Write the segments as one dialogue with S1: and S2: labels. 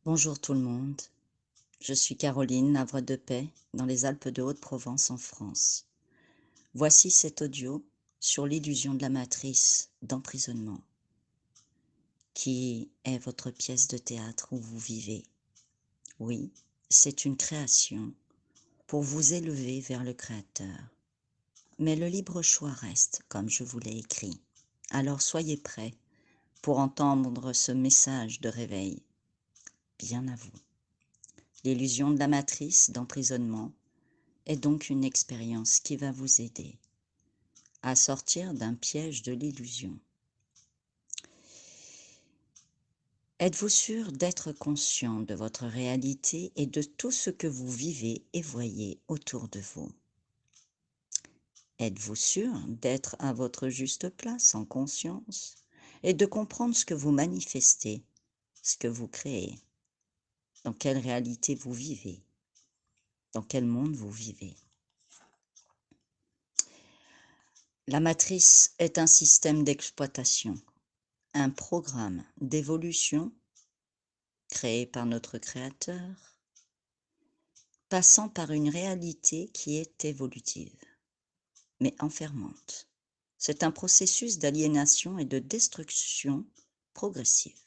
S1: Bonjour tout le monde, je suis Caroline, havre de paix, dans les Alpes de Haute-Provence en France. Voici cet audio sur l'illusion de la matrice d'emprisonnement, qui est votre pièce de théâtre où vous vivez. Oui, c'est une création pour vous élever vers le Créateur. Mais le libre choix reste, comme je vous l'ai écrit. Alors soyez prêts pour entendre ce message de réveil. Bien à vous. L'illusion de la matrice d'emprisonnement est donc une expérience qui va vous aider à sortir d'un piège de l'illusion. Êtes-vous sûr d'être conscient de votre réalité et de tout ce que vous vivez et voyez autour de vous? Êtes-vous sûr d'être à votre juste place en conscience et de comprendre ce que vous manifestez, ce que vous créez? Dans quelle réalité vous vivez? Dans quel monde vous vivez? La matrice est un système d'exploitation, un programme d'évolution créé par notre Créateur, passant par une réalité qui est évolutive, mais enfermante. C'est un processus d'aliénation et de destruction progressive.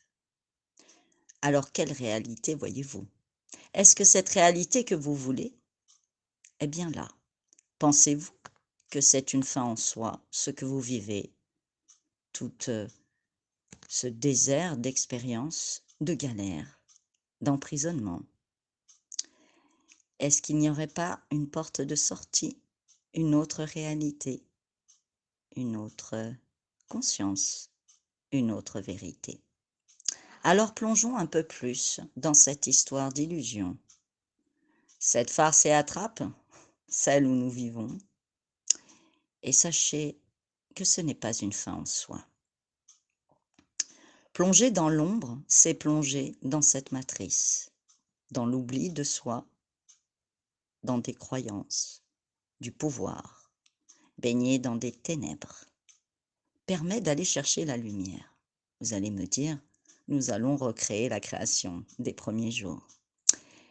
S1: Alors, quelle réalité voyez-vous? Est-ce que cette réalité que vous voulez? Eh bien là, pensez-vous que c'est une fin en soi, ce que vous vivez, tout ce désert d'expérience, de galère, d'emprisonnement? Est-ce qu'il n'y aurait pas une porte de sortie, une autre réalité, une autre conscience, une autre vérité? Alors plongeons un peu plus dans cette histoire d'illusion, cette farce et attrape, celle où nous vivons, et sachez que ce n'est pas une fin en soi. Plonger dans l'ombre, c'est plonger dans cette matrice, dans l'oubli de soi, dans des croyances, du pouvoir, baigner dans des ténèbres, permet d'aller chercher la lumière. Vous allez me dire, nous allons recréer la création des premiers jours.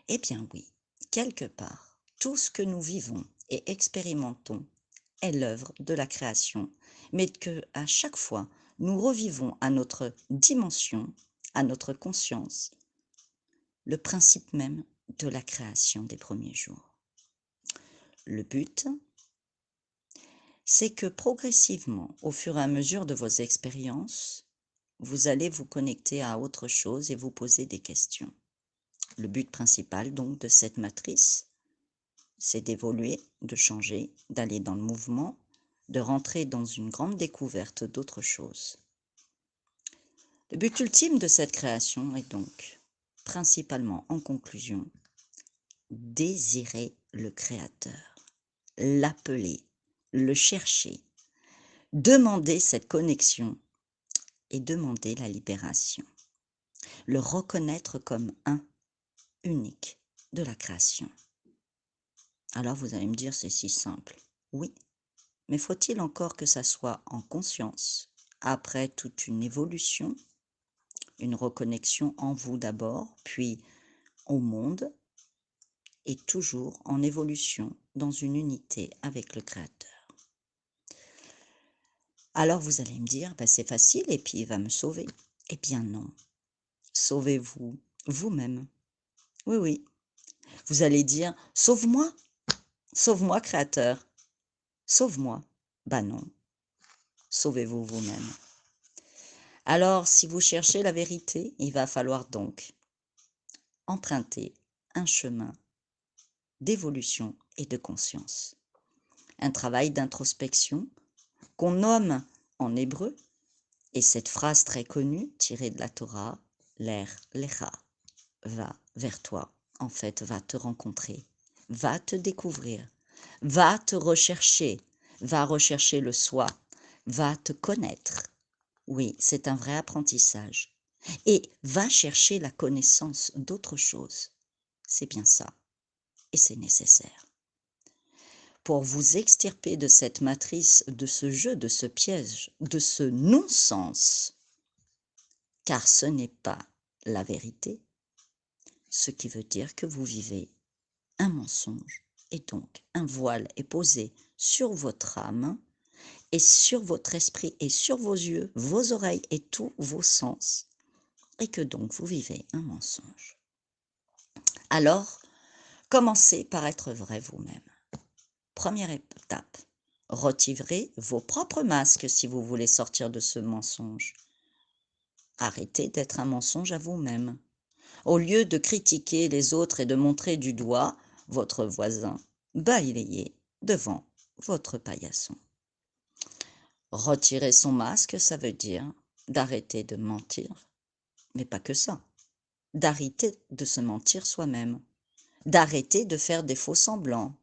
S1: Eh bien oui, quelque part, tout ce que nous vivons et expérimentons est l'œuvre de la création, mais que à chaque fois, nous revivons à notre dimension, à notre conscience, le principe même de la création des premiers jours. Le but, c'est que progressivement, au fur et à mesure de vos expériences, vous allez vous connecter à autre chose et vous poser des questions. Le but principal donc de cette matrice, c'est d'évoluer, de changer, d'aller dans le mouvement, de rentrer dans une grande découverte d'autre chose. Le but ultime de cette création est donc, principalement en conclusion, désirer le Créateur, l'appeler, le chercher, demander cette connexion et demander la libération, le reconnaître comme un, unique de la création. Alors vous allez me dire, c'est si simple. Oui, mais faut-il encore que ça soit en conscience, après toute une évolution, une reconnexion en vous d'abord, puis au monde, et toujours en évolution dans une unité avec le Créateur. Alors vous allez me dire, bah, c'est facile et puis il va me sauver. Eh bien non, sauvez-vous vous-même. Oui, oui. Vous allez dire, sauve-moi Créateur, sauve-moi. Bah non, sauvez-vous vous-même. Alors, si vous cherchez la vérité, il va falloir donc emprunter un chemin d'évolution et de conscience. Un travail d'introspection qu'on nomme en hébreu, et cette phrase très connue tirée de la Torah, Ler Lecha, va vers toi, en fait, va te rencontrer, va te découvrir, va te rechercher, va rechercher le soi, va te connaître. Oui, c'est un vrai apprentissage. Et va chercher la connaissance d'autre chose. C'est bien ça. Et c'est nécessaire. Pour vous extirper de cette matrice, de ce jeu, de ce piège, de ce non-sens, car ce n'est pas la vérité, ce qui veut dire que vous vivez un mensonge et donc un voile est posé sur votre âme et sur votre esprit et sur vos yeux, vos oreilles et tous vos sens et que donc vous vivez un mensonge. Alors, commencez par être vrai vous-même. Première étape, retirez vos propres masques si vous voulez sortir de ce mensonge. Arrêtez d'être un mensonge à vous-même. Au lieu de critiquer les autres et de montrer du doigt votre voisin, balayez devant votre paillasson. Retirer son masque, ça veut dire d'arrêter de mentir, mais pas que ça, d'arrêter de se mentir soi-même, d'arrêter de faire des faux semblants,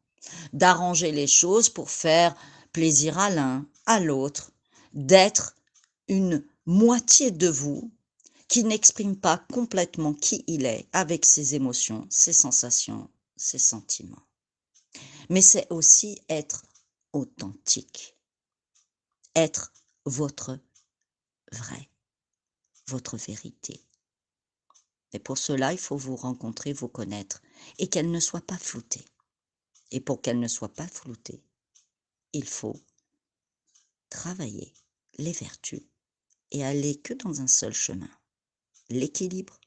S1: d'arranger les choses pour faire plaisir à l'un, à l'autre, d'être une moitié de vous qui n'exprime pas complètement qui il est avec ses émotions, ses sensations, ses sentiments. Mais c'est aussi être authentique, être votre vrai, votre vérité. Et pour cela, il faut vous rencontrer, vous connaître et qu'elle ne soit pas floutée. Et pour qu'elle ne soit pas floutée, il faut travailler les vertus et aller que dans un seul chemin. L'équilibre,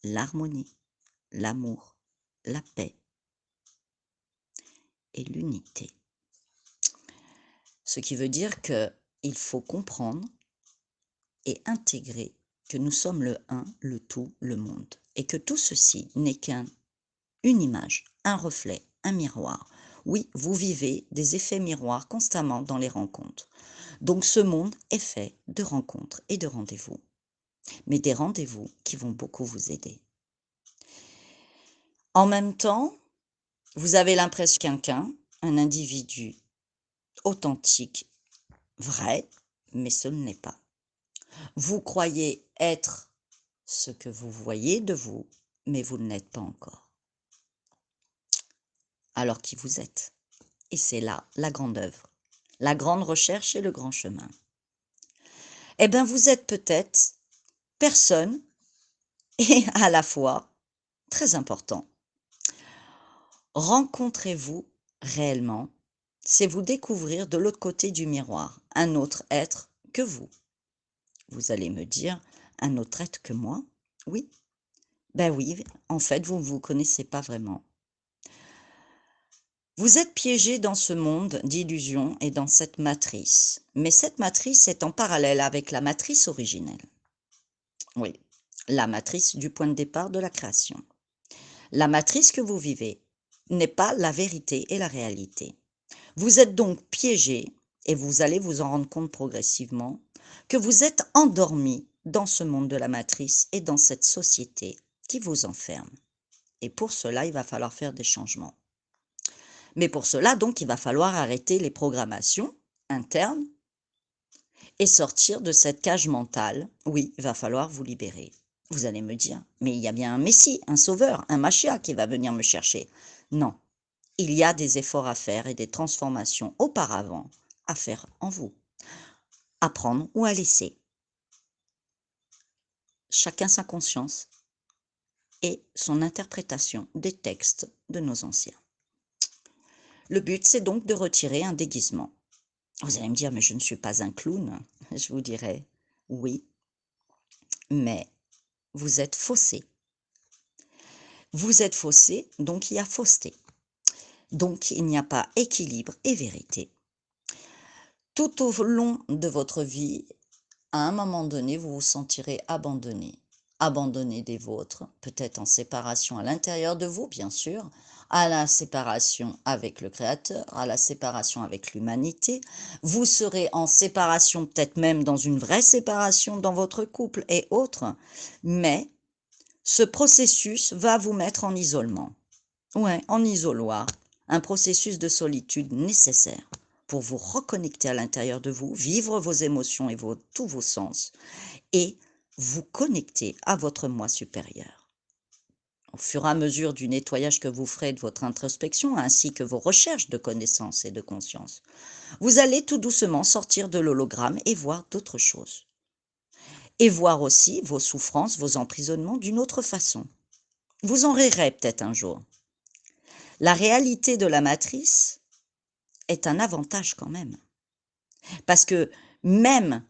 S1: l'harmonie, l'amour, la paix et l'unité. Ce qui veut dire qu'il faut comprendre et intégrer que nous sommes le un, le tout, le monde. Et que tout ceci n'est qu'une image, un reflet, un miroir. Oui, vous vivez des effets miroirs constamment dans les rencontres. Donc ce monde est fait de rencontres et de rendez-vous. Mais des rendez-vous qui vont beaucoup vous aider. En même temps, vous avez l'impression que quelqu'un, un individu authentique, vrai, mais ce n'est pas. Vous croyez être ce que vous voyez de vous, mais vous ne l'êtes pas encore. Alors qui vous êtes? Et c'est là la grande œuvre, la grande recherche et le grand chemin. Eh bien, vous êtes peut-être personne et à la fois très important. Rencontrez-vous réellement, c'est vous découvrir de l'autre côté du miroir, un autre être que vous. Vous allez me dire, un autre être que moi? Oui. Ben oui, en fait, vous ne vous connaissez pas vraiment. Vous êtes piégé dans ce monde d'illusions et dans cette matrice. Mais cette matrice est en parallèle avec la matrice originelle. Oui, la matrice du point de départ de la création. La matrice que vous vivez n'est pas la vérité et la réalité. Vous êtes donc piégé, et vous allez vous en rendre compte progressivement, que vous êtes endormi dans ce monde de la matrice et dans cette société qui vous enferme. Et pour cela, il va falloir faire des changements. Mais pour cela, donc, il va falloir arrêter les programmations internes et sortir de cette cage mentale. Oui, il va falloir vous libérer. Vous allez me dire, mais il y a bien un Messie, un sauveur, un Machia qui va venir me chercher. Non, il y a des efforts à faire et des transformations auparavant à faire en vous. À prendre ou à laisser. Chacun sa conscience et son interprétation des textes de nos anciens. Le but, c'est donc de retirer un déguisement. Vous allez me dire, mais je ne suis pas un clown. Je vous dirais, oui, mais vous êtes faussé. Vous êtes faussé, donc il y a fausseté. Donc il n'y a pas équilibre et vérité. Tout au long de votre vie, à un moment donné, vous vous sentirez abandonné. Abandonné des vôtres, peut-être en séparation à l'intérieur de vous, bien sûr, à la séparation avec le Créateur, à la séparation avec l'humanité. Vous serez en séparation, peut-être même dans une vraie séparation dans votre couple et autres, mais ce processus va vous mettre en isolement. Ouais, en isoloir, un processus de solitude nécessaire pour vous reconnecter à l'intérieur de vous, vivre vos émotions et tous vos sens, et vous connecter à votre moi supérieur. Au fur et à mesure du nettoyage que vous ferez de votre introspection, ainsi que vos recherches de connaissances et de conscience, vous allez tout doucement sortir de l'hologramme et voir d'autres choses. Et voir aussi vos souffrances, vos emprisonnements d'une autre façon. Vous en rirez peut-être un jour. La réalité de la matrice est un avantage quand même. Parce que même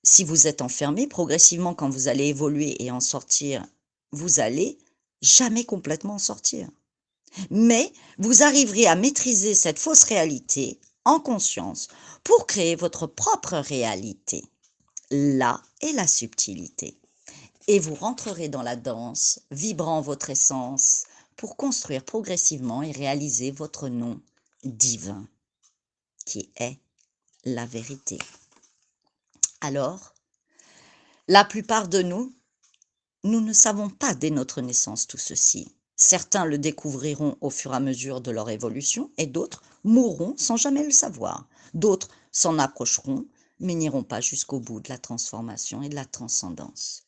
S1: si vous êtes enfermé, progressivement, quand vous allez évoluer et en sortir, vous allez jamais complètement en sortir. Mais vous arriverez à maîtriser cette fausse réalité en conscience pour créer votre propre réalité. Là est la subtilité. Et vous rentrerez dans la danse, vibrant votre essence, pour construire progressivement et réaliser votre nom divin, qui est la vérité. Alors, la plupart de nous, nous ne savons pas dès notre naissance tout ceci. Certains le découvriront au fur et à mesure de leur évolution et d'autres mourront sans jamais le savoir. D'autres s'en approcheront mais n'iront pas jusqu'au bout de la transformation et de la transcendance.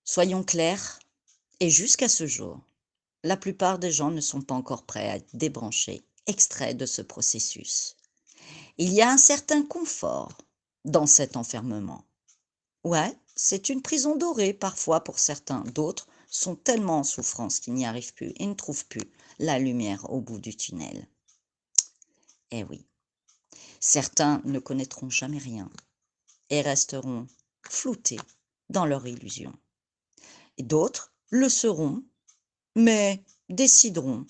S1: Soyons clairs, et jusqu'à ce jour, la plupart des gens ne sont pas encore prêts à être débranchés, extraits de ce processus. Il y a un certain confort dans cet enfermement. Ouais, c'est une prison dorée parfois pour certains. D'autres sont tellement en souffrance qu'ils n'y arrivent plus et ne trouvent plus la lumière au bout du tunnel. Eh oui, certains ne connaîtront jamais rien et resteront floutés dans leur illusion. Et d'autres le seront, mais décideront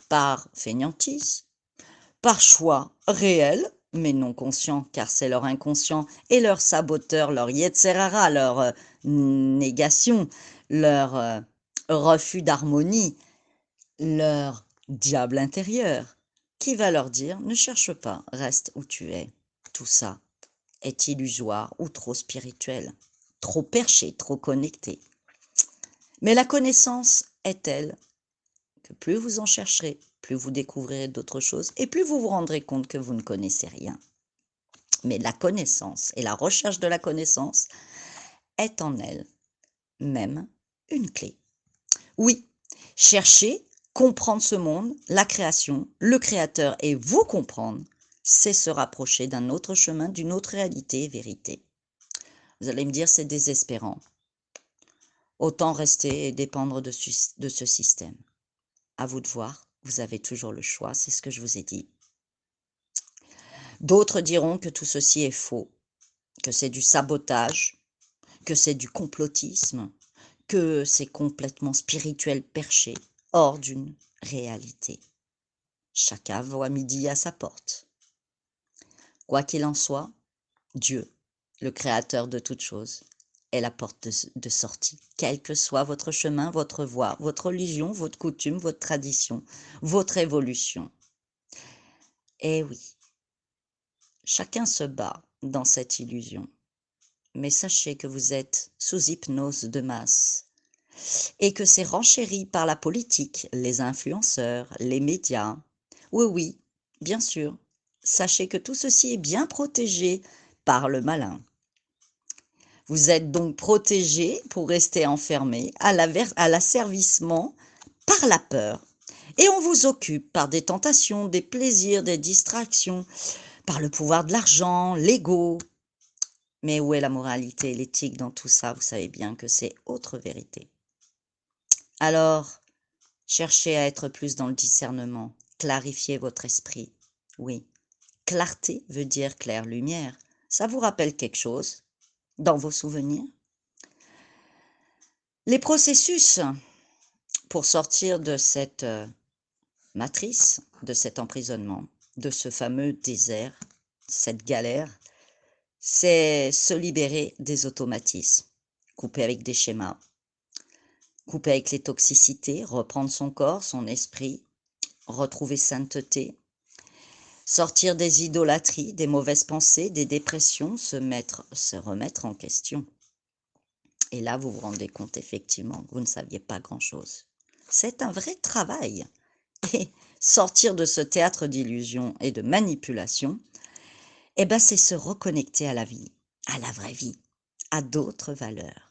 S1: par fainéantise, par choix réel, mais non conscient, car c'est leur inconscient et leur saboteur, leur Yetzerara, leur négation, leur refus d'harmonie, leur diable intérieur, qui va leur dire « ne cherche pas, reste où tu es ». Tout ça est illusoire ou trop spirituel, trop perché, trop connecté. Mais la connaissance est telle que plus vous en chercherez, plus vous découvrirez d'autres choses et plus vous vous rendrez compte que vous ne connaissez rien. Mais la connaissance et la recherche de la connaissance est en elle même une clé. Oui, chercher, comprendre ce monde, la création, le créateur et vous comprendre, c'est se rapprocher d'un autre chemin, d'une autre réalité et vérité. Vous allez me dire, c'est désespérant. Autant rester et dépendre de ce système. À vous de voir, vous avez toujours le choix, c'est ce que je vous ai dit. D'autres diront que tout ceci est faux, que c'est du sabotage, que c'est du complotisme, que c'est complètement spirituel perché, hors d'une réalité. Chacun voit midi à sa porte. Quoi qu'il en soit, Dieu, le créateur de toutes choses, est la porte de sortie. Quel que soit votre chemin, votre voie, votre religion, votre coutume, votre tradition, votre évolution. Eh oui, chacun se bat dans cette illusion. Mais sachez que vous êtes sous hypnose de masse et que c'est renchéri par la politique, les influenceurs, les médias. Oui, oui, bien sûr. Sachez que tout ceci est bien protégé par le malin. Vous êtes donc protégé pour rester enfermé à l'asservissement par la peur. Et on vous occupe par des tentations, des plaisirs, des distractions, par le pouvoir de l'argent, l'ego. Mais où est la moralité et l'éthique dans tout ça? Vous savez bien que c'est autre vérité. Alors, cherchez à être plus dans le discernement, clarifiez votre esprit. Oui, clarté veut dire claire lumière. Ça vous rappelle quelque chose dans vos souvenirs? Les processus pour sortir de cette matrice, de cet emprisonnement, de ce fameux désert, cette galère, c'est se libérer des automatismes, couper avec des schémas, couper avec les toxicités, reprendre son corps, son esprit, retrouver sainteté, sortir des idolâtries, des mauvaises pensées, des dépressions, se remettre en question. Et là, vous vous rendez compte effectivement que vous ne saviez pas grand-chose. C'est un vrai travail. Et sortir de ce théâtre d'illusion et de manipulation, eh ben, c'est se reconnecter à la vie, à la vraie vie, à d'autres valeurs.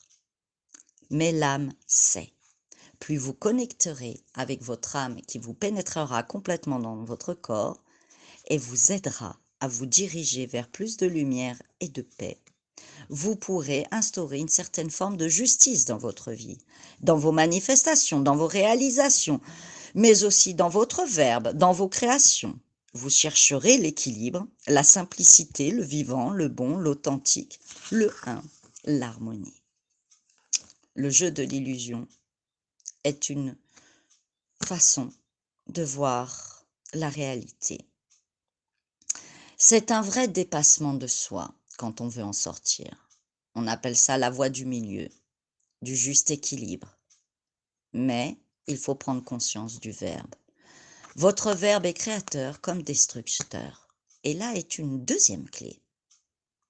S1: Mais l'âme sait. Plus vous connecterez avec votre âme qui vous pénétrera complètement dans votre corps et vous aidera à vous diriger vers plus de lumière et de paix, vous pourrez instaurer une certaine forme de justice dans votre vie, dans vos manifestations, dans vos réalisations, mais aussi dans votre verbe, dans vos créations. Vous chercherez l'équilibre, la simplicité, le vivant, le bon, l'authentique, le un, l'harmonie. Le jeu de l'illusion est une façon de voir la réalité. C'est un vrai dépassement de soi quand on veut en sortir. On appelle ça la voie du milieu, du juste équilibre. Mais il faut prendre conscience du verbe. Votre verbe est créateur comme destructeur. Et là est une deuxième clé.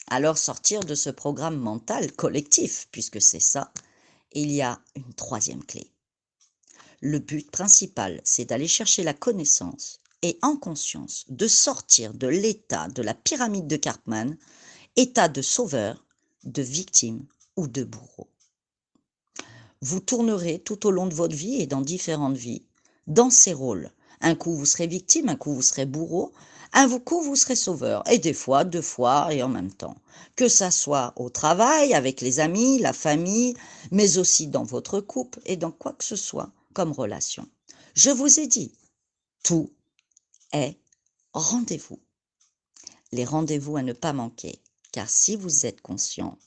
S1: Alors sortir de ce programme mental collectif, puisque c'est ça, il y a une troisième clé. Le but principal, c'est d'aller chercher la connaissance et en conscience de sortir de l'état de la pyramide de Karpman, état de sauveur, de victime ou de bourreau. Vous tournerez tout au long de votre vie et dans différentes vies, dans ces rôles. Un coup, vous serez victime, un coup, vous serez bourreau, un coup, vous serez sauveur, et des fois, deux fois, et en même temps. Que ça soit au travail, avec les amis, la famille, mais aussi dans votre couple et dans quoi que ce soit comme relation. Je vous ai dit, tout est rendez-vous. Les rendez-vous à ne pas manquer, car si vous êtes conscient,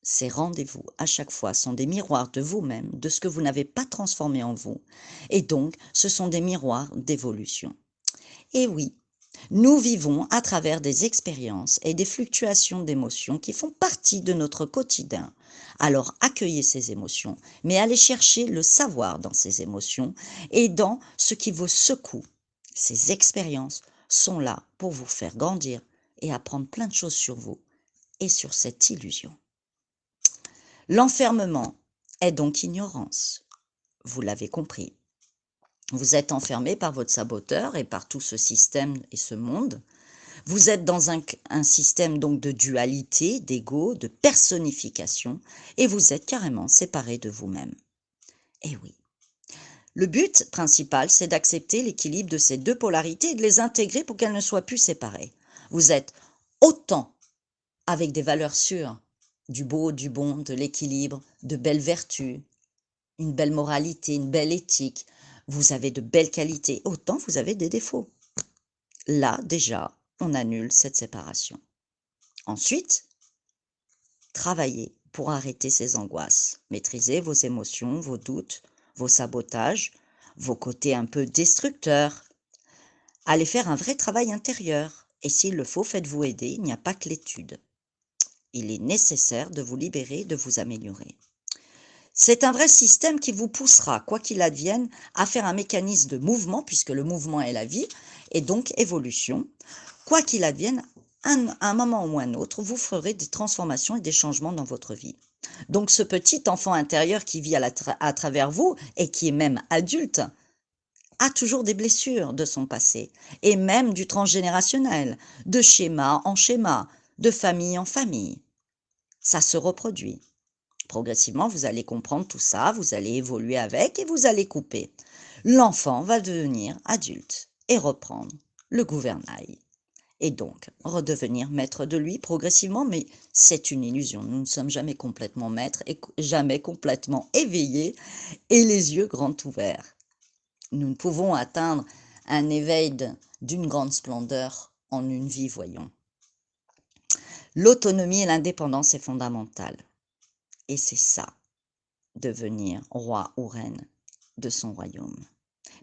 S1: ces rendez-vous, à chaque fois, sont des miroirs de vous-même, de ce que vous n'avez pas transformé en vous. Et donc, ce sont des miroirs d'évolution. Et oui, nous vivons à travers des expériences et des fluctuations d'émotions qui font partie de notre quotidien. Alors, accueillez ces émotions, mais allez chercher le savoir dans ces émotions et dans ce qui vous secoue. Ces expériences sont là pour vous faire grandir et apprendre plein de choses sur vous et sur cette illusion. L'enfermement est donc ignorance. Vous l'avez compris. Vous êtes enfermé par votre saboteur et par tout ce système et ce monde. Vous êtes dans un système donc de dualité, d'ego, de personnification et vous êtes carrément séparé de vous-même. Et oui. Le but principal, c'est d'accepter l'équilibre de ces deux polarités et de les intégrer pour qu'elles ne soient plus séparées. Vous êtes autant avec des valeurs sûres, du beau, du bon, de l'équilibre, de belles vertus, une belle moralité, une belle éthique, vous avez de belles qualités, autant vous avez des défauts. Là, déjà, on annule cette séparation. Ensuite, travaillez pour arrêter ces angoisses. Maîtrisez vos émotions, vos doutes, vos sabotages, vos côtés un peu destructeurs. Allez faire un vrai travail intérieur. Et s'il le faut, faites-vous aider, il n'y a pas que l'étude. Il est nécessaire de vous libérer, de vous améliorer. C'est un vrai système qui vous poussera, quoi qu'il advienne, à faire un mécanisme de mouvement, puisque le mouvement est la vie, et donc évolution. Quoi qu'il advienne, à un moment ou un autre, vous ferez des transformations et des changements dans votre vie. Donc ce petit enfant intérieur qui vit à travers vous, et qui est même adulte, a toujours des blessures de son passé, et même du transgénérationnel, de schéma en schéma, de famille en famille. Ça se reproduit. Progressivement, vous allez comprendre tout ça, vous allez évoluer avec et vous allez couper. L'enfant va devenir adulte et reprendre le gouvernail. Et donc, redevenir maître de lui progressivement, mais c'est une illusion. Nous ne sommes jamais complètement maîtres et jamais complètement éveillés et les yeux grands ouverts. Nous ne pouvons atteindre un éveil d'une grande splendeur en une vie, voyons. L'autonomie et l'indépendance est fondamentale. Et c'est ça, devenir roi ou reine de son royaume.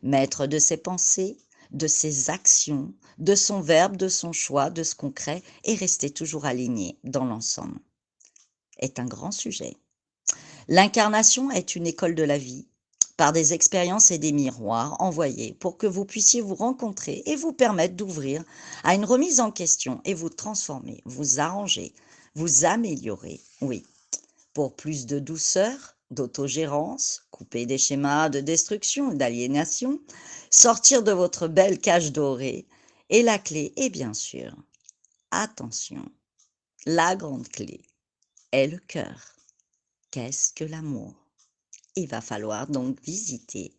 S1: Maître de ses pensées, de ses actions, de son verbe, de son choix, de ce concret, et rester toujours aligné dans l'ensemble. Est un grand sujet. L'incarnation est une école de la vie, par des expériences et des miroirs envoyés pour que vous puissiez vous rencontrer et vous permettre d'ouvrir à une remise en question et vous transformer, vous arranger, vous améliorer, oui, pour plus de douceur, d'autogérance, couper des schémas de destruction et d'aliénation, sortir de votre belle cage dorée. Et la clé est bien sûr, attention, la grande clé est le cœur. Qu'est-ce que l'amour? Il va falloir donc visiter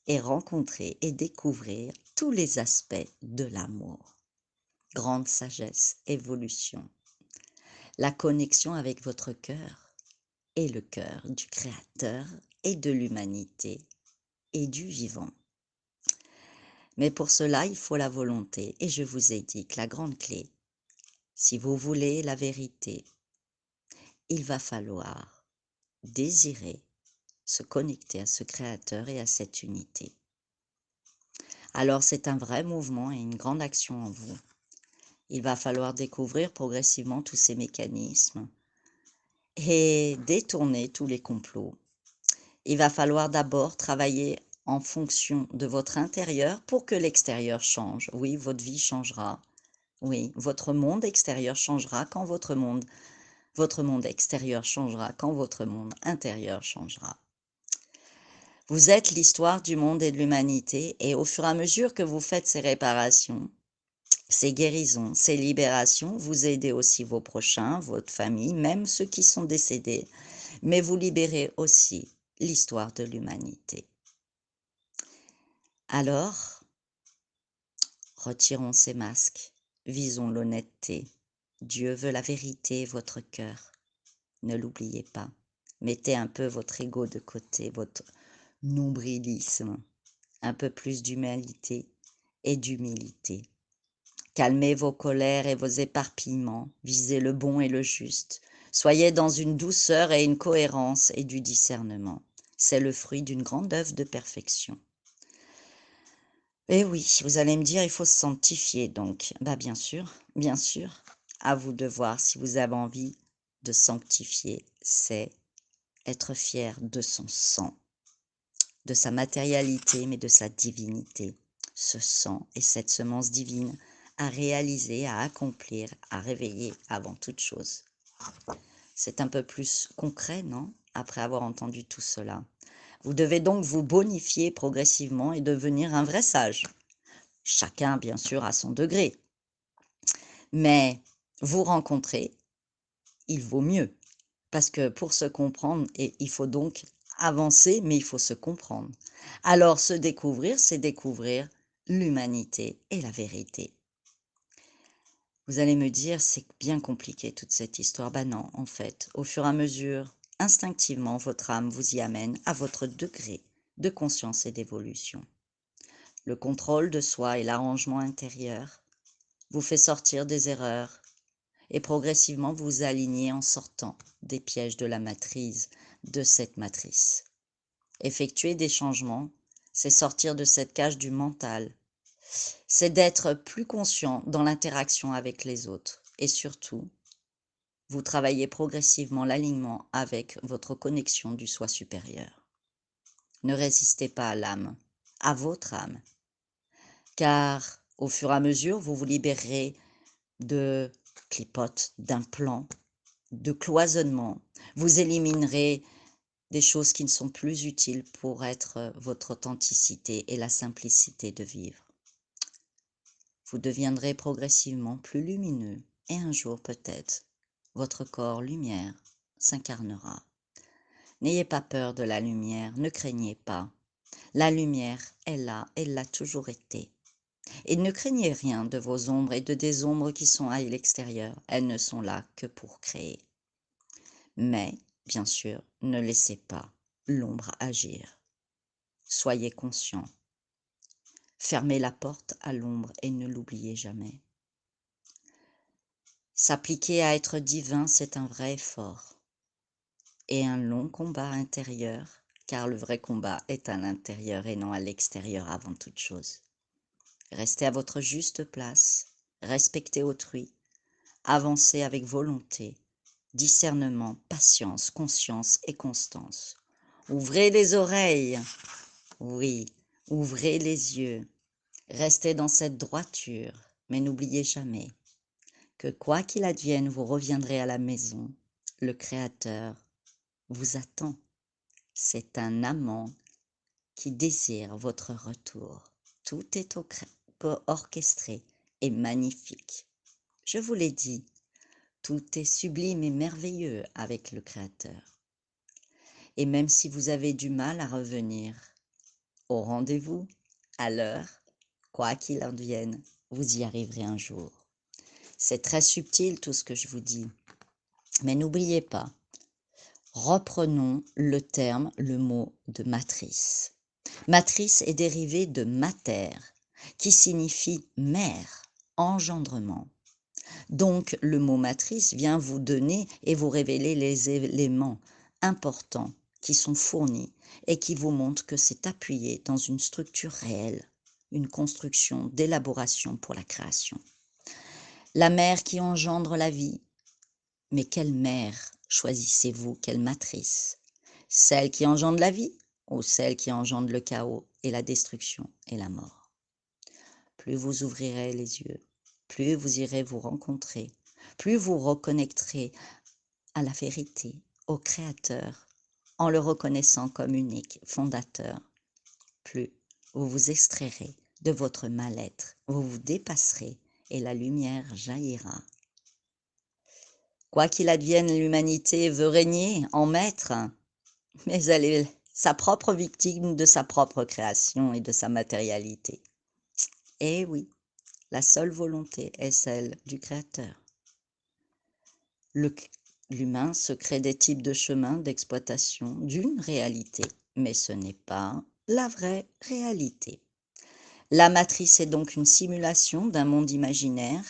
S1: et rencontrer et découvrir tous les aspects de l'amour. Grande sagesse, évolution. la connexion avec votre cœur et le cœur du Créateur et de l'humanité et du vivant. Mais pour cela, il faut la volonté. Et je vous ai dit que la grande clé, si vous voulez la vérité, il va falloir désirer se connecter à ce Créateur et à cette unité. Alors c'est un vrai mouvement et une grande action en vous. Il va falloir découvrir progressivement tous ces mécanismes et détourner tous les complots. Il va falloir d'abord travailler en fonction de votre intérieur pour que l'extérieur change. Oui, votre vie changera. Oui, votre monde extérieur changera quand votre monde extérieur changera quand votre monde intérieur changera. Vous êtes l'histoire du monde et de l'humanité et au fur et à mesure que vous faites ces réparations, ces guérisons, ces libérations, vous aidez aussi vos prochains, votre famille, même ceux qui sont décédés, mais vous libérez aussi l'histoire de l'humanité. Alors, retirons ces masques, visons l'honnêteté. Dieu veut la vérité et votre cœur. Ne l'oubliez pas. Mettez un peu votre ego de côté, votre nombrilisme, un peu plus d'humanité et d'humilité. Calmez vos colères et vos éparpillements, visez le bon et le juste. Soyez dans une douceur et une cohérence et du discernement. C'est le fruit d'une grande œuvre de perfection. Et oui, vous allez me dire, il faut se sanctifier, donc, bien sûr, à vous de voir si vous avez envie de sanctifier, c'est être fier de son sang, de sa matérialité, mais de sa divinité. Ce sang et cette semence divine à réaliser, à accomplir, à réveiller avant toute chose. C'est un peu plus concret, non? Après avoir entendu tout cela. Vous devez donc vous bonifier progressivement et devenir un vrai sage. Chacun, bien sûr, à son degré. Mais vous rencontrer, il vaut mieux. Parce que pour se comprendre, il faut donc avancer, mais il faut se comprendre. Alors, se découvrir, c'est découvrir l'humanité et la vérité. Vous allez me dire, c'est bien compliqué toute cette histoire. Non, en fait, au fur et à mesure, instinctivement, votre âme vous y amène à votre degré de conscience et d'évolution. Le contrôle de soi et l'arrangement intérieur vous fait sortir des erreurs et progressivement vous alignez en sortant des pièges de la matrice, de cette matrice. Effectuer des changements, c'est sortir de cette cage du mental, c'est d'être plus conscient dans l'interaction avec les autres et surtout, vous travaillez progressivement l'alignement avec votre connexion du soi supérieur. Ne résistez pas à l'âme, à votre âme, car au fur et à mesure, vous vous libérerez de clipotes, d'implants, de cloisonnement. Vous éliminerez des choses qui ne sont plus utiles pour être votre authenticité et la simplicité de vivre. Vous deviendrez progressivement plus lumineux et un jour peut-être, votre corps lumière s'incarnera. N'ayez pas peur de la lumière, ne craignez pas. La lumière est là, elle l'a toujours été. Et ne craignez rien de vos ombres et de des ombres qui sont à l'extérieur. Elles ne sont là que pour créer. Mais, bien sûr, ne laissez pas l'ombre agir. Soyez conscient. Fermez la porte à l'ombre et ne l'oubliez jamais. S'appliquer à être divin, c'est un vrai effort et un long combat intérieur, car le vrai combat est à l'intérieur et non à l'extérieur avant toute chose. Restez à votre juste place, respectez autrui, avancez avec volonté, discernement, patience, conscience et constance. Ouvrez les oreilles, oui, ouvrez les yeux, restez dans cette droiture, mais n'oubliez jamais que quoi qu'il advienne, vous reviendrez à la maison. Le Créateur vous attend. C'est un amant qui désire votre retour. Tout est orchestré et magnifique. Je vous l'ai dit, tout est sublime et merveilleux avec le Créateur. Et même si vous avez du mal à revenir au rendez-vous, à l'heure, quoi qu'il advienne, vous y arriverez un jour. C'est très subtil tout ce que je vous dis. Mais n'oubliez pas, reprenons le mot de matrice. Matrice est dérivé de mater, qui signifie mère, engendrement. Donc, le mot matrice vient vous donner et vous révéler les éléments importants qui sont fournis et qui vous montrent que c'est appuyé dans une structure réelle, une construction d'élaboration pour la création. La mère qui engendre la vie. Mais quelle mère choisissez-vous, quelle matrice? Celle qui engendre la vie ou celle qui engendre le chaos et la destruction et la mort? Plus vous ouvrirez les yeux, plus vous irez vous rencontrer, plus vous reconnecterez à la vérité, au Créateur, en le reconnaissant comme unique, fondateur, plus vous vous extrairez de votre mal-être, vous vous dépasserez et la lumière jaillira. Quoi qu'il advienne, l'humanité veut régner en maître, mais elle est sa propre victime de sa propre création et de sa matérialité. Et oui, la seule volonté est celle du Créateur. L'humain se crée des types de chemins d'exploitation d'une réalité, mais ce n'est pas la vraie réalité. La matrice est donc une simulation d'un monde imaginaire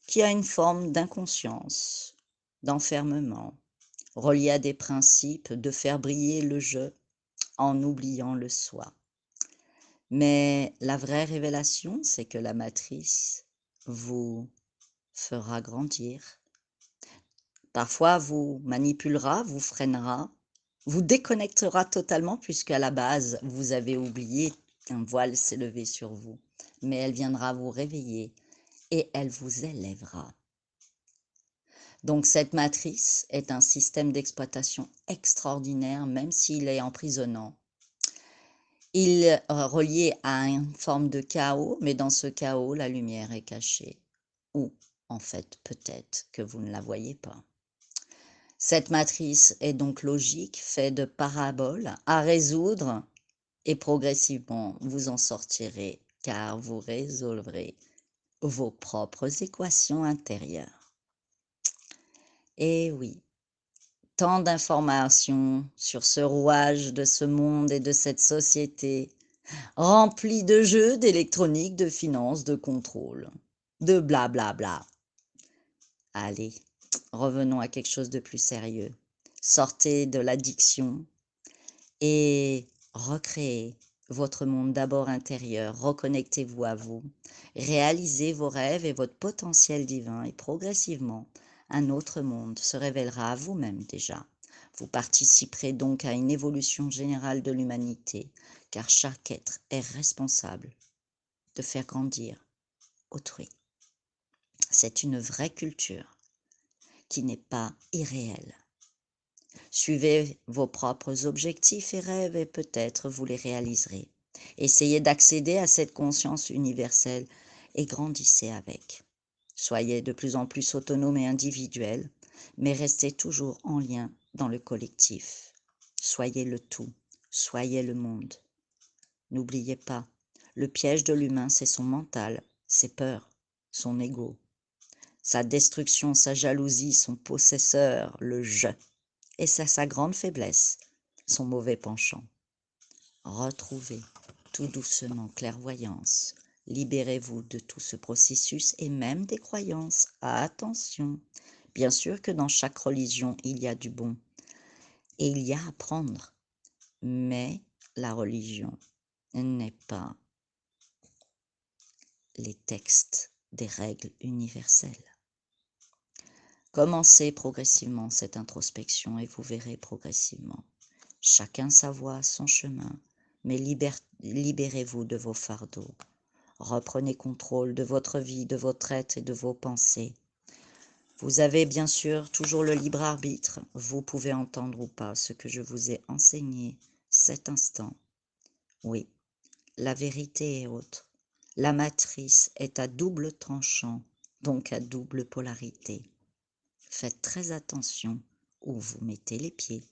S1: qui a une forme d'inconscience, d'enfermement, relié à des principes de faire briller le je en oubliant le soi. Mais la vraie révélation, c'est que la matrice vous fera grandir. Parfois, vous manipulera, vous freinera, vous déconnectera totalement puisqu'à la base, vous avez oublié qu'un voile s'est levé sur vous. Mais elle viendra vous réveiller et elle vous élèvera. Donc cette matrice est un système d'exploitation extraordinaire, même s'il est emprisonnant. Il est relié à une forme de chaos, mais dans ce chaos, la lumière est cachée. Ou, en fait, peut-être que vous ne la voyez pas. Cette matrice est donc logique, faite de paraboles à résoudre, et progressivement, vous en sortirez, car vous résolverez vos propres équations intérieures. Et oui, tant d'informations sur ce rouage de ce monde et de cette société, remplie de jeux, d'électronique, de finances, de contrôle, de blablabla. Allez, revenons à quelque chose de plus sérieux. Sortez de l'addiction et recréez votre monde d'abord intérieur. Reconnectez-vous à vous. Réalisez vos rêves et votre potentiel divin et progressivement, un autre monde se révélera à vous-même déjà. Vous participerez donc à une évolution générale de l'humanité, car chaque être est responsable de faire grandir autrui. C'est une vraie culture qui n'est pas irréelle. Suivez vos propres objectifs et rêves et peut-être vous les réaliserez. Essayez d'accéder à cette conscience universelle et grandissez avec. Soyez de plus en plus autonome et individuel, mais restez toujours en lien dans le collectif. Soyez le tout, soyez le monde. N'oubliez pas, le piège de l'humain, c'est son mental, ses peurs, son ego, sa destruction, sa jalousie, son possesseur, le je, et c'est sa grande faiblesse, son mauvais penchant. Retrouvez tout doucement clairvoyance. Libérez-vous de tout ce processus et même des croyances. Attention, bien sûr que dans chaque religion, il y a du bon et il y a à prendre, mais la religion n'est pas les textes des règles universelles. Commencez progressivement cette introspection et vous verrez progressivement. Chacun sa voie, son chemin, mais libérez-vous de vos fardeaux. Reprenez contrôle de votre vie, de votre être et de vos pensées. Vous avez bien sûr toujours le libre arbitre. Vous pouvez entendre ou pas ce que je vous ai enseigné cet instant. Oui, la vérité est autre. La matrice est à double tranchant, donc à double polarité. Faites très attention où vous mettez les pieds.